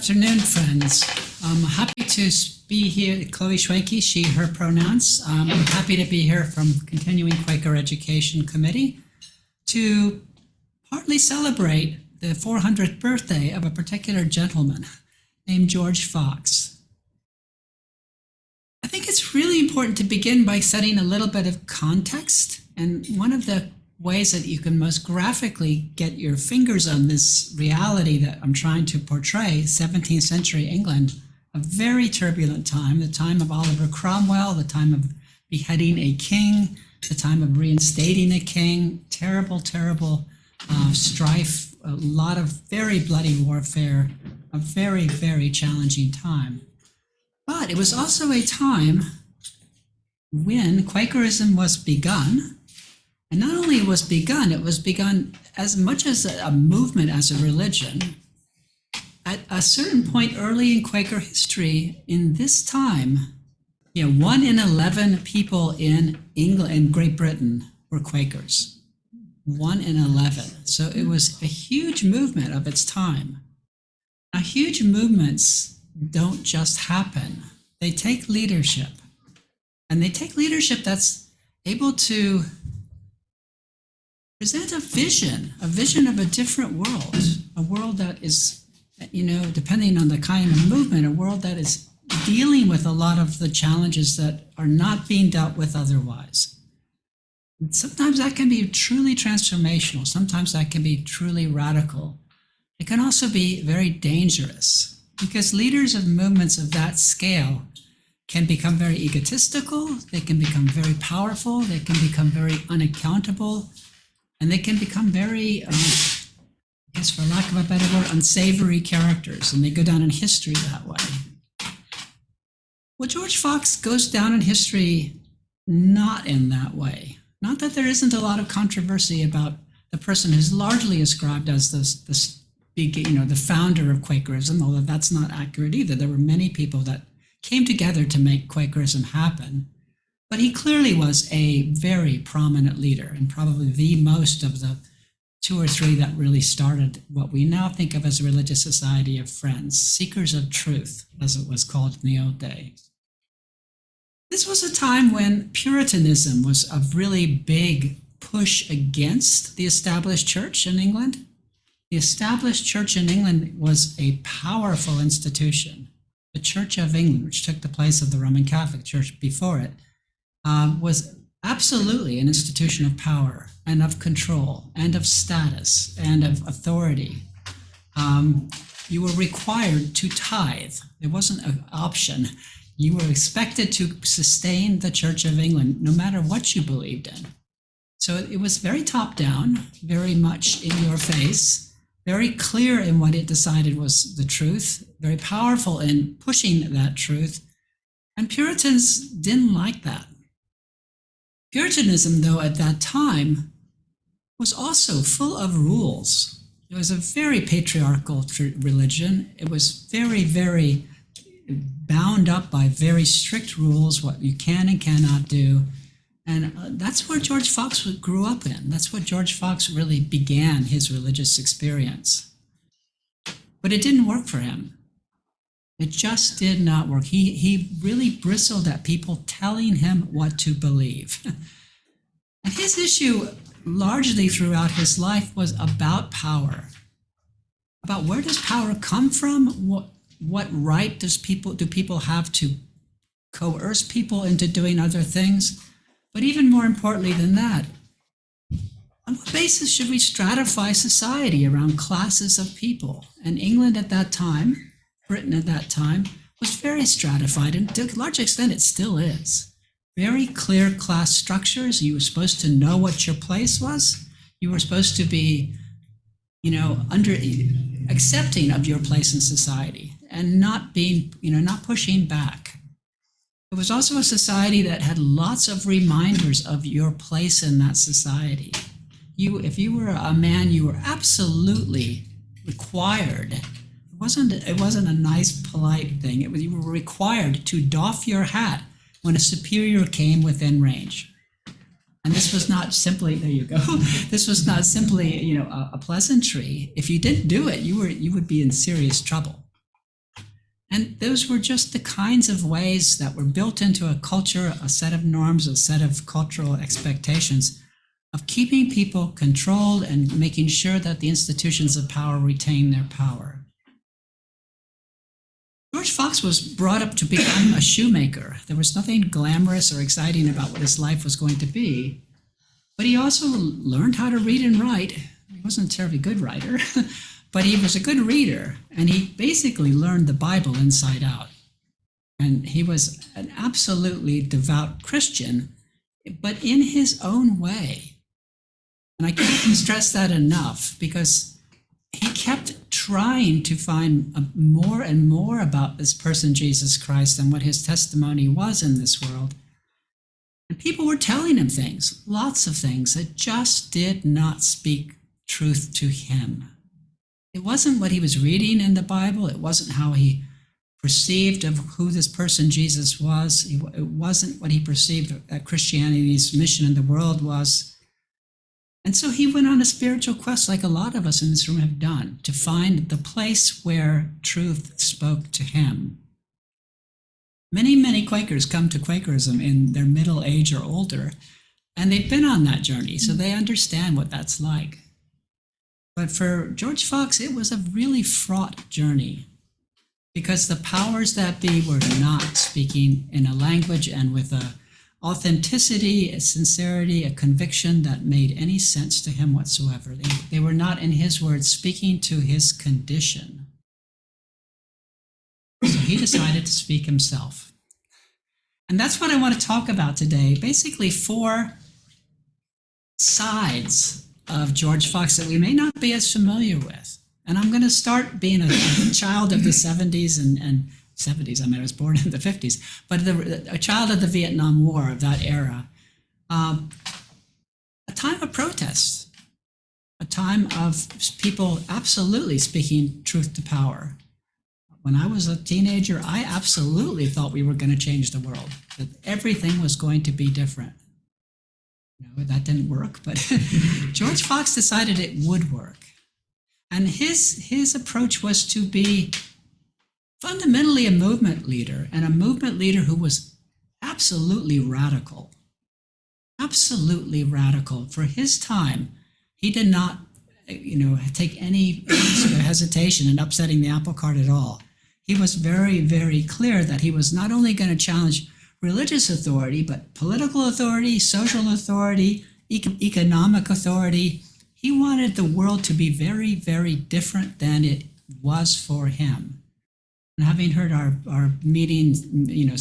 afternoon, friends. I'm happy to be here. Chloe Schwenke, she, her pronouns. I'm happy to be here from Continuing Quaker Education Committee to partly celebrate the 400th birthday of a particular gentleman named George Fox. I think it's really important to begin by setting a little bit of context, and one of the ways that you can most graphically get your fingers on this reality that I'm trying to portray, 17th century England, a very turbulent time, the time of Oliver Cromwell, the time of beheading a king, the time of reinstating a king, terrible, terrible strife, a lot of very bloody warfare, a very, very challenging time. But it was also a time when Quakerism was begun. And not only it was begun as much as a movement as a religion. At a certain point early in Quaker history, in this time, 1 in 11 people in England and Great Britain were Quakers. 1 in 11. So it was a huge movement of its time. Now, huge movements don't just happen. They take leadership. And they take leadership that's able to present a vision of a different world, a world that is, depending on the kind of movement, a world that is dealing with a lot of the challenges that are not being dealt with otherwise. And sometimes that can be truly transformational. Sometimes that can be truly radical. It can also be very dangerous because leaders of movements of that scale can become very egotistical. They can become very powerful. They can become very unaccountable. And they can become very, for lack of a better word, unsavory characters, and they go down in history that way. Well, George Fox goes down in history not in that way. Not that there isn't a lot of controversy about the person who's largely ascribed as the founder of Quakerism, although that's not accurate either. There were many people that came together to make Quakerism happen. But he clearly was a very prominent leader, and probably the most of the 2 or 3 that really started what we now think of as a religious society of friends, seekers of truth, as it was called in the old days. This was a time when Puritanism was a really big push against the established church in England. The established church in England was a powerful institution. The Church of England, which took the place of the Roman Catholic Church before it, was absolutely an institution of power and of control and of status and of authority. You were required to tithe. It wasn't an option. You were expected to sustain the Church of England no matter what you believed in. So it was very top down, very much in your face, very clear in what it decided was the truth, very powerful in pushing that truth. And Puritans didn't like that. Puritanism, though, at that time was also full of rules. It was a very patriarchal religion. It was very, very bound up by very strict rules, what you can and cannot do. And that's where George Fox grew up in. That's what George Fox really began his religious experience. But it didn't work for him. It just did not work. He really bristled at people telling him what to believe. And his issue largely throughout his life was about power. About where does power come from? What right do people have to coerce people into doing other things? But even more importantly than that, on what basis should we stratify society around classes of people? And England at that time, Britain at that time, was very stratified, and to a large extent it still is. Very clear class structures. You were supposed to know what your place was. You were supposed to be, accepting of your place in society and not being, not pushing back. It was also a society that had lots of reminders of your place in that society. If you were a man, you were absolutely required. It wasn't a nice, polite thing. You were required to doff your hat when a superior came within range. And this was not simply, there you go, this was not simply, a pleasantry. If you didn't do it, you would be in serious trouble. And those were just the kinds of ways that were built into a culture, a set of norms, a set of cultural expectations of keeping people controlled and making sure that the institutions of power retain their power. George Fox was brought up to become a shoemaker. There was nothing glamorous or exciting about what his life was going to be, but he also learned how to read and write. He wasn't a terribly good writer, but he was a good reader, and he basically learned the Bible inside out. And he was an absolutely devout Christian, but in his own way. And I can't stress that enough, because he kept trying to find more and more about this person, Jesus Christ, and what his testimony was in this world. And people were telling him things, lots of things, that just did not speak truth to him. It wasn't what he was reading in the Bible. It wasn't how he perceived of who this person Jesus was. It wasn't what he perceived that Christianity's mission in the world was. And so he went on a spiritual quest, like a lot of us in this room have done, to find the place where truth spoke to him. Many, many Quakers come to Quakerism in their middle age or older, and they've been on that journey, so they understand what that's like. But for George Fox, it was a really fraught journey, because the powers that be were not speaking in a language and with a authenticity, a sincerity, a conviction that made any sense to him whatsoever. They were not, in his words, speaking to his condition. So he decided to speak himself. And that's what I want to talk about today. Basically, 4 sides of George Fox that we may not be as familiar with. And I'm going to start being a child of the 70s and 70s, I mean, I was born in the 50s, but a child of the Vietnam War, of that era. A time of protest, a time of people absolutely speaking truth to power. When I was a teenager, I absolutely thought we were going to change the world, that everything was going to be different. You know, that didn't work, but George Fox decided it would work. And his approach was to be fundamentally a movement leader, and a movement leader who was absolutely radical. Absolutely radical. For his time, he did not, take any sort of hesitation in upsetting the apple cart at all. He was very, very clear that he was not only going to challenge religious authority, but political authority, social authority, economic authority. He wanted the world to be very, very different than it was for him. And having heard our meetings,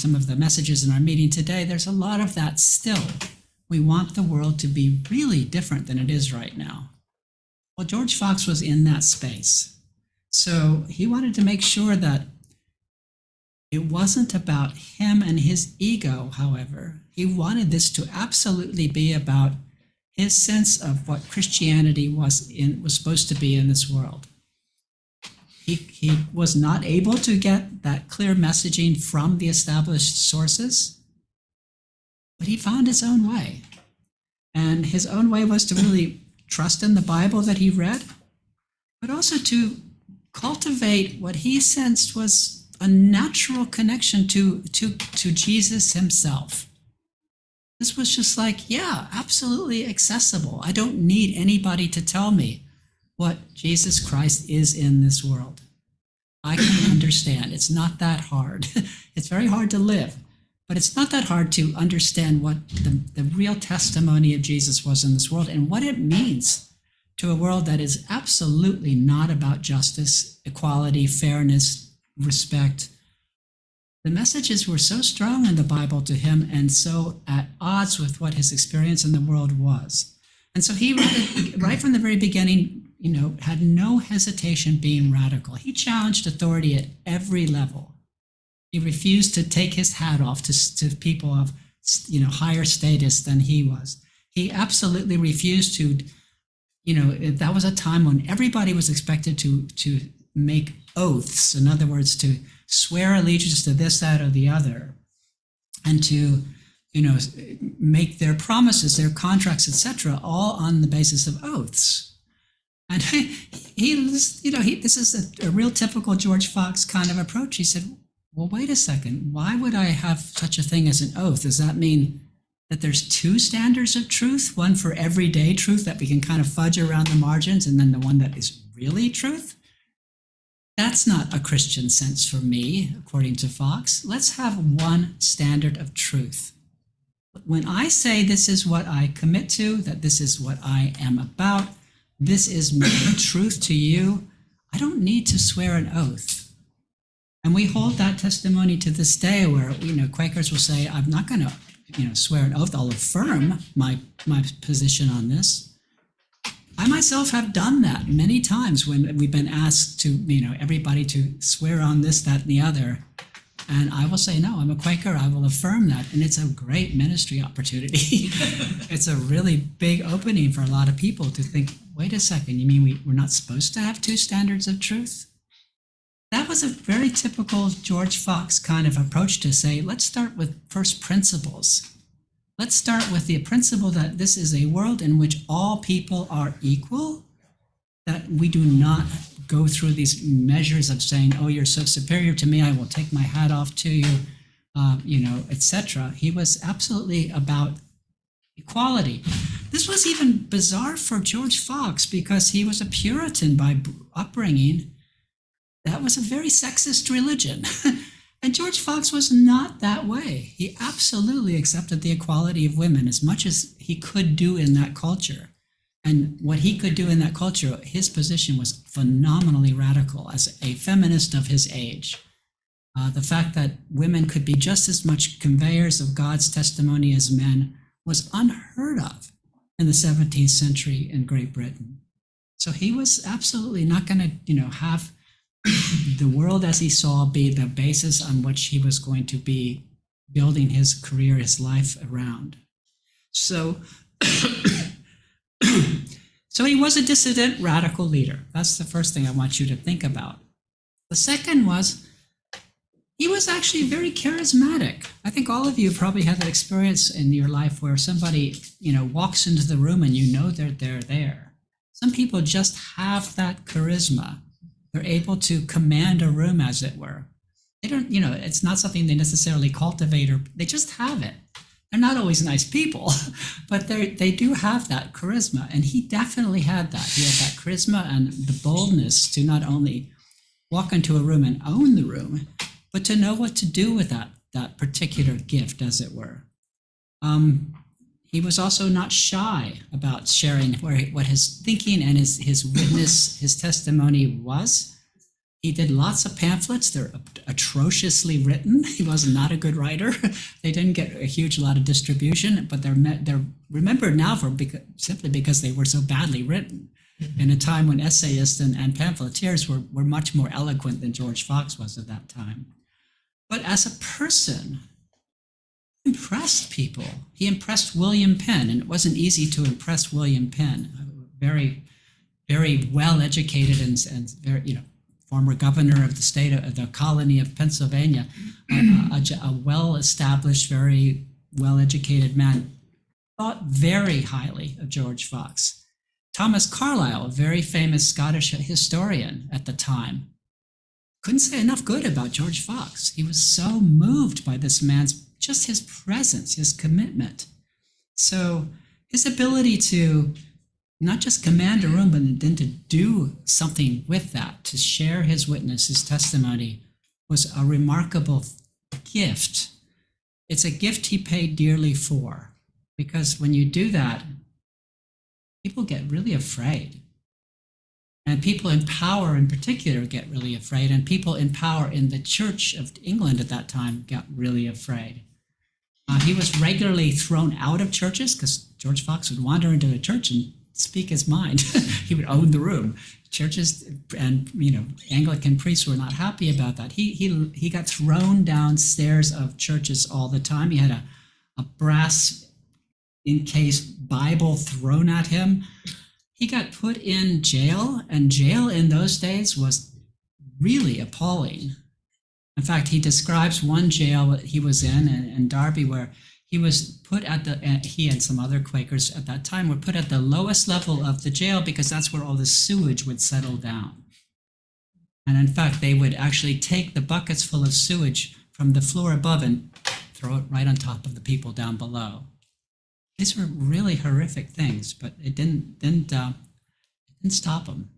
some of the messages in our meeting today, there's a lot of that still. We want the world to be really different than it is right now. Well, George Fox was in that space. So he wanted to make sure that it wasn't about him and his ego, however. He wanted this to absolutely be about his sense of what Christianity was supposed to be in this world. He was not able to get that clear messaging from the established sources, but he found his own way. And his own way was to really trust in the Bible that he read, but also to cultivate what he sensed was a natural connection to Jesus himself. This was just like, yeah, absolutely accessible. I don't need anybody to tell me what Jesus Christ is in this world. I can understand. It's not that hard. It's very hard to live, but it's not that hard to understand what the real testimony of Jesus was in this world and what it means to a world that is absolutely not about justice, equality, fairness, respect. The messages were so strong in the Bible to him and so at odds with what his experience in the world was. And so he, right from the very beginning, had no hesitation being radical. He challenged authority at every level. He refused to take his hat off to people of, higher status than he was. He absolutely refused to, that was a time when everybody was expected to make oaths. In other words, to swear allegiance to this, that, or the other, and to, make their promises, their contracts, etc., all on the basis of oaths. And this is a real typical George Fox kind of approach. He said, well, wait a second. Why would I have such a thing as an oath? Does that mean that there's two standards of truth? One for everyday truth that we can kind of fudge around the margins, and then the one that is really truth? That's not a Christian sense for me, according to Fox. Let's have one standard of truth. When I say this is what I commit to, that this is what I am about, this is my truth to you, I don't need to swear an oath. And we hold that testimony to this day where, Quakers will say, I'm not going to, swear an oath. I'll affirm my position on this. I myself have done that many times when we've been asked to, everybody to swear on this, that, and the other. And I will say, no, I'm a Quaker. I will affirm that. And it's a great ministry opportunity. It's a really big opening for a lot of people to think, wait a second, you mean we're not supposed to have two standards of truth? That was a very typical George Fox kind of approach to say, let's start with first principles. Let's start with the principle that this is a world in which all people are equal, that we do not go through these measures of saying, oh, you're so superior to me, I will take my hat off to you, etc. He was absolutely about equality. This was even bizarre for George Fox because he was a Puritan by upbringing. That was a very sexist religion. And George Fox was not that way. He absolutely accepted the equality of women as much as he could do in that culture. And what he could do in that culture, his position was phenomenally radical as a feminist of his age. The fact that women could be just as much conveyors of God's testimony as men was unheard of in the 17th century in Great Britain. So he was absolutely not going to, have the world as he saw be the basis on which he was going to be building his career, his life around. So, so he was a dissident radical leader. That's the first thing I want you to think about. The second was, he was actually very charismatic. I think all of you probably had that experience in your life where somebody, walks into the room and they're there. Some people just have that charisma. They're able to command a room, as it were. They don't, it's not something they necessarily cultivate, or they just have it. They're not always nice people, but they do have that charisma. And he definitely had that. He had that charisma and the boldness to not only walk into a room and own the room, but to know what to do with that particular gift, as it were. He was also not shy about sharing what his thinking and his witness, his testimony was. He did lots of pamphlets. They're atrociously written. He was not a good writer. They didn't get a huge lot of distribution, but they're remembered now simply because they were so badly written in a time when essayists and pamphleteers were much more eloquent than George Fox was at that time. But as a person, impressed people. He impressed William Penn, and it wasn't easy to impress William Penn, very, very well-educated and very, former governor of the state of the colony of Pennsylvania, a well-established, very well-educated man, thought very highly of George Fox. Thomas Carlyle, a very famous Scottish historian at the time, couldn't say enough good about George Fox. He was so moved by this man's just his presence, his commitment. So his ability to not just command a room, but then to do something with that, to share his witness, his testimony, was a remarkable gift. It's a gift he paid dearly for, because when you do that, people get really afraid. And people in power in particular get really afraid, and people in power in the Church of England at that time got really afraid. He was regularly thrown out of churches because George Fox would wander into a church and speak his mind. He would own the room. Churches and Anglican priests were not happy about that. He got thrown downstairs of churches all the time. He had a brass encase Bible thrown at him. He got put in jail, and jail in those days was really appalling. In fact, he describes one jail that he was in Derby, where he was put he and some other Quakers at that time were put at the lowest level of the jail because that's where all the sewage would settle down. And in fact, they would actually take the buckets full of sewage from the floor above and throw it right on top of the people down below. These were really horrific things, but it didn't stop them.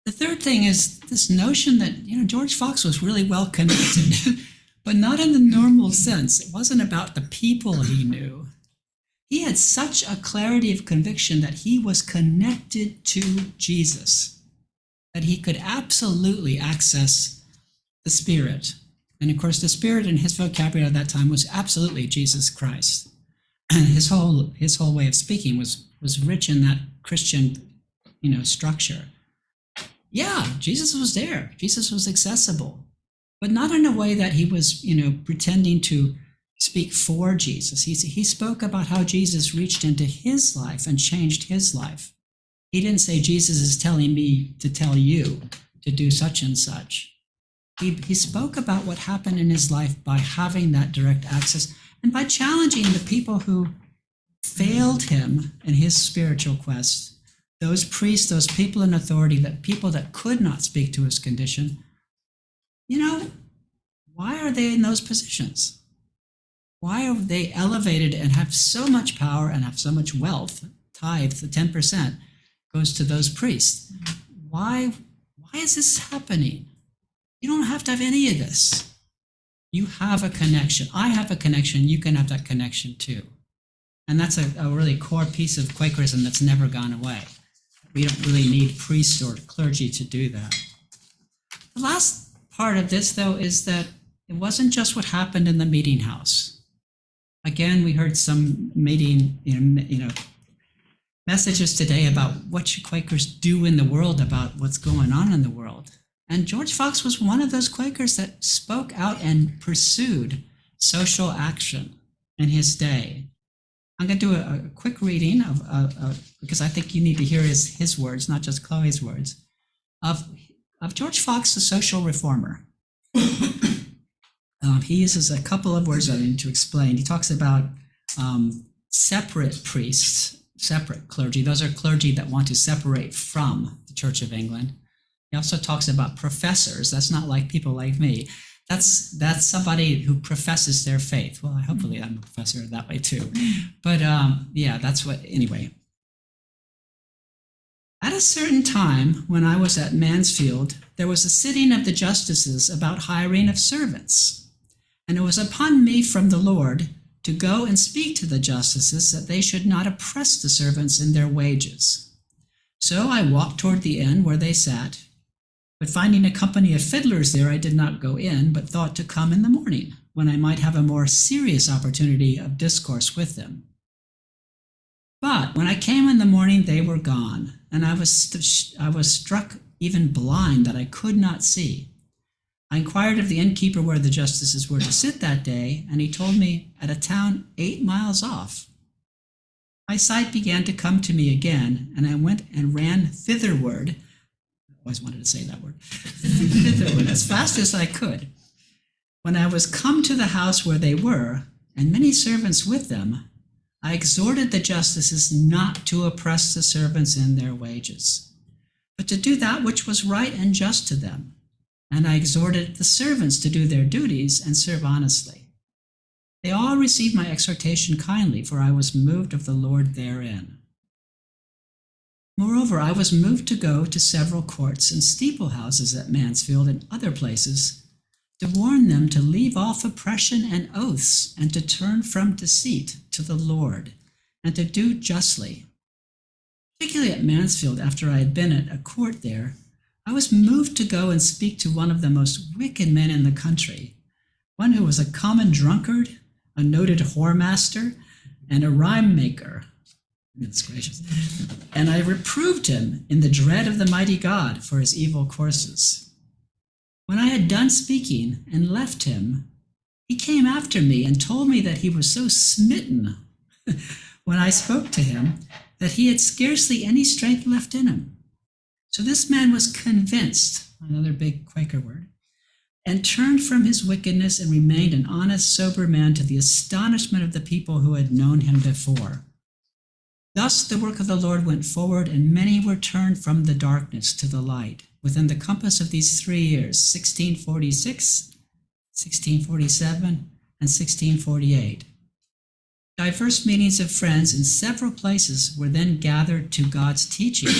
The third thing is this notion that, George Fox was really well connected, but not in the normal sense. It wasn't about the people he knew. He had such a clarity of conviction that he was connected to Jesus, that he could absolutely access the Spirit. And of course, the Spirit in his vocabulary at that time was absolutely Jesus Christ. And his whole way of speaking was rich in that Christian, structure. Yeah, Jesus was there. Jesus was accessible, but not in a way that he was, pretending to speak for Jesus. He spoke about how Jesus reached into his life and changed his life. He didn't say, Jesus is telling me to tell you to do such and such. He spoke about what happened in his life by having that direct access and by challenging the people who failed him in his spiritual quest. Those priests, those people in authority, that people that could not speak to his condition, why are they in those positions? Why are they elevated and have so much power and have so much wealth? Tithe, the 10%, goes to those priests. Why is this happening? You don't have to have any of this. You have a connection. I have a connection. You can have that connection too. And that's a really core piece of Quakerism that's never gone away. We don't really need priests or clergy to do that. The last part of this, though, is that it wasn't just what happened in the meeting house. Again, we heard some meeting, messages today about what should Quakers do in the world about what's going on in the world. And George Fox was one of those Quakers that spoke out and pursued social action in his day. I'm going to do a quick reading of because I think you need to hear his words, not just Chloe's words, of George Fox, the social reformer. He uses a couple of words I need to explain. He talks about separate priests, separate clergy. Those are clergy that want to separate from the Church of England. He also talks about professors. That's not like people like me. That's somebody who professes their faith. Well, hopefully I'm a professor that way too. But that's what, anyway. At a certain time, when I was at Mansfield, there was a sitting of the justices about hiring of servants. And it was upon me from the Lord to go and speak to the justices that they should not oppress the servants in their wages. So I walked toward the inn where they sat, but finding a company of fiddlers there, I did not go in, but thought to come in the morning, when I might have a more serious opportunity of discourse with them. But when I came in the morning, they were gone, and I was struck even blind that I could not see. I inquired of the innkeeper where the justices were to sit that day, and he told me at a town 8 miles off. My sight began to come to me again, and I went and ran thitherward. I always wanted to say that word. Thitherward, as fast as I could. When I was come to the house where they were, and many servants with them, I exhorted the justices not to oppress the servants in their wages, but to do that which was right and just to them. And I exhorted the servants to do their duties and serve honestly. They all received my exhortation kindly, for I was moved of the Lord therein. Moreover, I was moved to go to several courts and steeplehouses at Mansfield and other places, to warn them to leave off oppression and oaths, and to turn from deceit to the Lord, and to do justly. Particularly at Mansfield, after I had been at a court there, I was moved to go and speak to one of the most wicked men in the country, one who was a common drunkard, a noted whoremaster, and a rhyme maker. Goodness gracious. And I reproved him in the dread of the mighty God for his evil courses. When I had done speaking and left him, he came after me and told me that he was so smitten when I spoke to him that he had scarcely any strength left in him. So this man was convinced, another big Quaker word, and turned from his wickedness and remained an honest, sober man to the astonishment of the people who had known him before. Thus the work of the Lord went forward, and many were turned from the darkness to the light, within the compass of these 3 years, 1646, 1647, and 1648. Diverse meetings of friends in several places were then gathered to God's teaching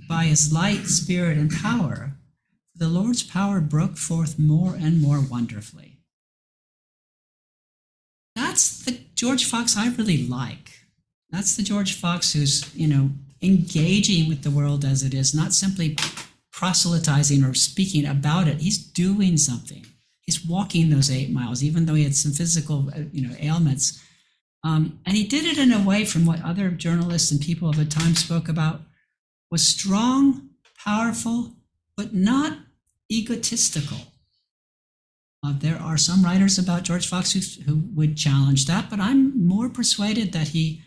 by his light, spirit, and power. The Lord's power broke forth more and more wonderfully. That's the George Fox I really like. That's the George Fox who's, engaging with the world as it is, not simply proselytizing or speaking about it. He's doing something. He's walking those 8 miles, even though he had some physical, ailments. And he did it in a way, from what other journalists and people of the time spoke about, was strong, powerful, but not egotistical. There are some writers about George Fox who would challenge that, but I'm more persuaded that he,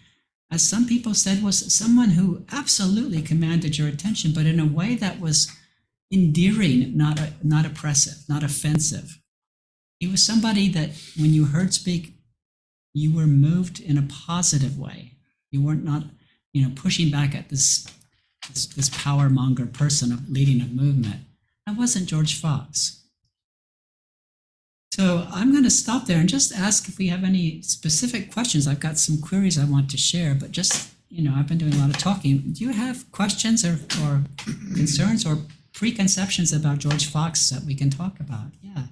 as some people said, was someone who absolutely commanded your attention, but in a way that was endearing, not oppressive, not offensive. He was somebody that when you heard speak, you were moved in a positive way. You weren't not, pushing back at this power monger person of leading a movement. That wasn't George Fox. So I'm going to stop there and just ask if we have any specific questions. I've got some queries I want to share, but just, I've been doing a lot of talking. Do you have questions or concerns or preconceptions about George Fox that we can talk about? Yeah.